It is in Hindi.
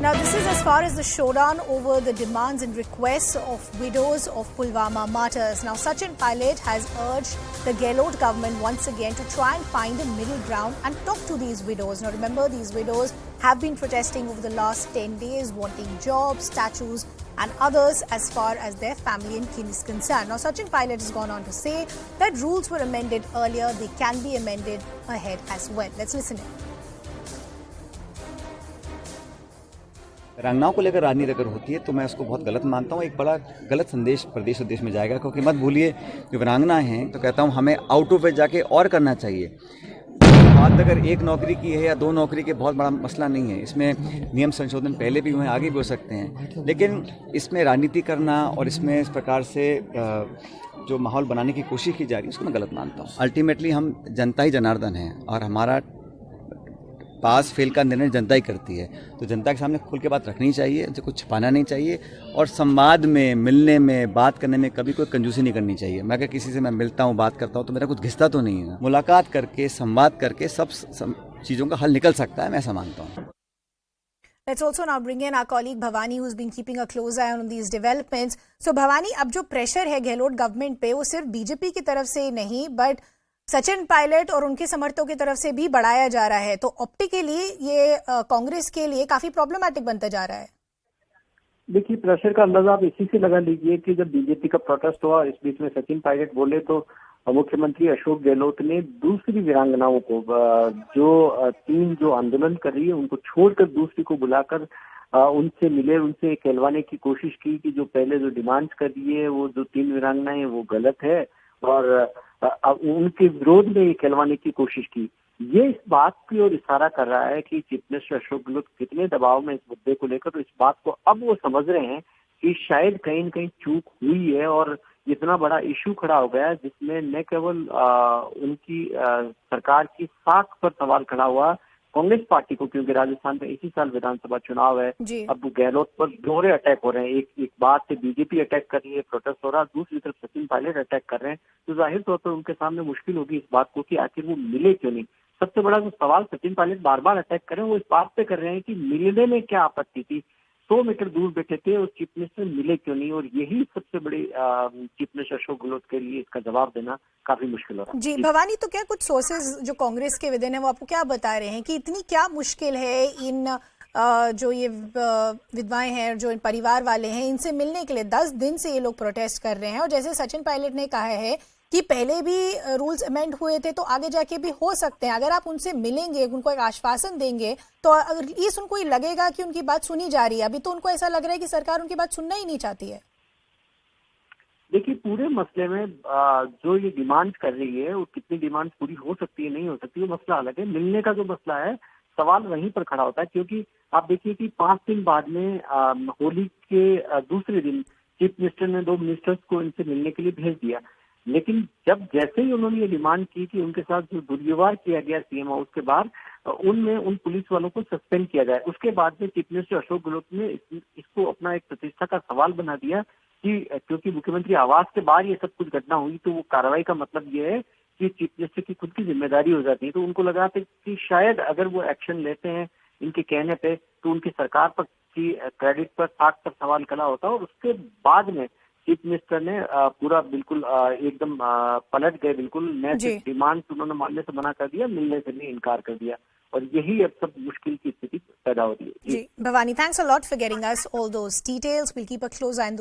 Now, this is as far as the showdown over the demands and requests of widows of Pulwama martyrs. Now, Sachin Pilot has urged the Gehlot government once again to try and find a middle ground and talk to these widows. Now, remember, these widows have been protesting over the last 10 days, wanting jobs, statues and others as far as their family and kin is concerned. Now, Sachin Pilot has gone on to say that rules were amended earlier. They can be amended ahead as well. Let's listen in. वीरांगनाओं को लेकर राजनीति अगर होती है तो मैं उसको बहुत गलत मानता हूँ। एक बड़ा गलत संदेश प्रदेश और देश में जाएगा, क्योंकि मत भूलिए जो वीरांगना हैं तो कहता हूँ हमें आउट ऑफ वे जाके और करना चाहिए। बात अगर एक नौकरी की है या दो नौकरी के, बहुत बड़ा मसला नहीं है। इसमें नियम संशोधन पहले भी हुए, आगे भी हो सकते हैं, लेकिन इसमें राजनीति करना और इसमें इस प्रकार से जो माहौल बनाने की कोशिश की जा रही है उसको मैं गलत मानता हूँ। अल्टीमेटली हम जनता ही जनार्दन हैं और हमारा पास फेल का निर्णय जनता ही करती है, तो जनता के सामने खुल के बात रखनी चाहिए, उनसे कुछ छिपाना नहीं चाहिए और संवाद में, मिलने में, बात करने में कभी कोई कंजूसी नहीं करनी चाहिए। मैं अगर किसी से मैं मिलता हूँ, बात करता हूँ तो मेरा कुछ घिसता तो नहीं है। मुलाकात करके, संवाद करके सब चीज़ों का हल निकल सकता है, मैं ऐसा मानता हूँ। Let's also now bring in our colleague Bhavani, who's been keeping a close eye on these developments. So Bhavani, अब जो प्रेशर है गहलोत गवर्नमेंट पे वो सिर्फ बीजेपी की तरफ से नहीं बट सचिन पायलट और उनके समर्थकों की तरफ से भी बढ़ाया जा रहा है, तो ऑप्टिकली ये कांग्रेस के लिए काफी प्रॉब्लमैटिक बनता जा रहा है। देखिए, प्रेशर का अंदाजा आप इसी से लगा लीजिए कि जब बीजेपी का प्रोटेस्ट हुआ, इस बीच में सचिन पायलट बोले तो मुख्यमंत्री अशोक गहलोत ने दूसरी वीरांगनाओं को जो टीम जो आंदोलन कर रही है उनको छोड़कर दूसरी को बुलाकर उनसे मिले, उनसे कहलवाने की कोशिश की कि जो पहले जो डिमांड्स कर रही है वो जो 3 वीरांगनाएं वो गलत है और उनके विरोध में ये कहलवाने की कोशिश की। ये इस बात की ओर इशारा कर रहा है कि चीफ मिनिस्टर अशोक गहलोत कितने दबाव में इस मुद्दे को लेकर, तो इस बात को अब वो समझ रहे हैं कि शायद कहीं न कहीं चूक हुई है और इतना बड़ा इशू खड़ा हो गया जिसमें न केवल उनकी सरकार की साख पर सवाल खड़ा हुआ कांग्रेस पार्टी को, क्योंकि राजस्थान में इसी साल विधानसभा चुनाव है। अब गहलोत पर दोहरे अटैक हो रहे हैं, एक बात से बीजेपी अटैक कर रही है, प्रोटेस्ट हो रहा है, दूसरी तरफ सचिन पायलट अटैक कर रहे हैं, तो जाहिर तौर पर उनके सामने मुश्किल होगी इस बात को कि आखिर वो मिले क्यों नहीं। सबसे बड़ा जो सवाल सचिन पायलट बार बार अटैक कर रहे हैं वो इस बात पे कर रहे हैं कि मिलने में क्या आपत्ति थी, 100 मीटर दूर बैठे थे और चीफ मिनिस्टर मिले क्यों नहीं, और यही सबसे बड़ी चीफ मिनिस्टर अशोक गहलोत के लिए इसका जवाब देना काफी मुश्किल हो रहा है। जी भवानी, तो क्या कुछ सोर्सेज जो कांग्रेस के विदिन है वो आपको क्या बता रहे हैं कि इतनी क्या मुश्किल है इन जो ये विधवाएं हैं, जो इन परिवार वाले हैं, इनसे मिलने के लिए 10 दिन से ये लोग प्रोटेस्ट कर रहे हैं और जैसे सचिन पायलट ने कहा है कि पहले भी रूल्स अमेंड हुए थे तो आगे जाके भी हो सकते हैं। अगर आप उनसे मिलेंगे, उनको एक आश्वासन देंगे तो अगर इस उनको ही लगेगा कि उनकी बात सुनी जा रही है। अभी तो उनको ऐसा लग रहा है कि सरकार उनकी बात सुनना ही नहीं चाहती है। देखिए, पूरे मसले में जो ये डिमांड कर रही है वो कितनी डिमांड पूरी हो सकती है, नहीं हो सकती, वो मसला अलग है। मिलने का जो मसला है सवाल वहीं पर खड़ा होता है, क्योंकि आप देखिए कि 5 दिन बाद में होली के दूसरे दिन चीफ मिनिस्टर ने 2 मिनिस्टर्स को इनसे मिलने के लिए भेज दिया, लेकिन जब जैसे ही उन्होंने ये डिमांड की कि उनके साथ जो दुर्व्यवहार किया गया सीएम हाउस के बाहर, उनमें उन पुलिस वालों को सस्पेंड किया जाए। उसके बाद में चीफ मिनिस्टर अशोक गहलोत ने इसको अपना एक प्रतिष्ठा का सवाल बना दिया कि क्योंकि मुख्यमंत्री आवास के बाहर ये सब कुछ घटना हुई तो वो कार्रवाई का मतलब ये है कि चीफ मिनिस्टर की खुद की जिम्मेदारी हो जाती है। तो उनको लगा था कि शायद अगर वो एक्शन लेते हैं इनके कहने पे तो उनकी सरकार पर की क्रेडिट पर, साख पर सवाल खड़ा होता है और उसके बाद में चीफ मिनिस्टर ने पूरा बिल्कुल एकदम पलट गए, बिल्कुल नए डिमांड उन्होंने मानने से मना कर दिया, मिलने से भी इनकार कर दिया और यही अब सब मुश्किल की स्थिति पैदा हो रही है। जी Bhavani, thanks a lot for getting us all those details. Will keep a close eye on those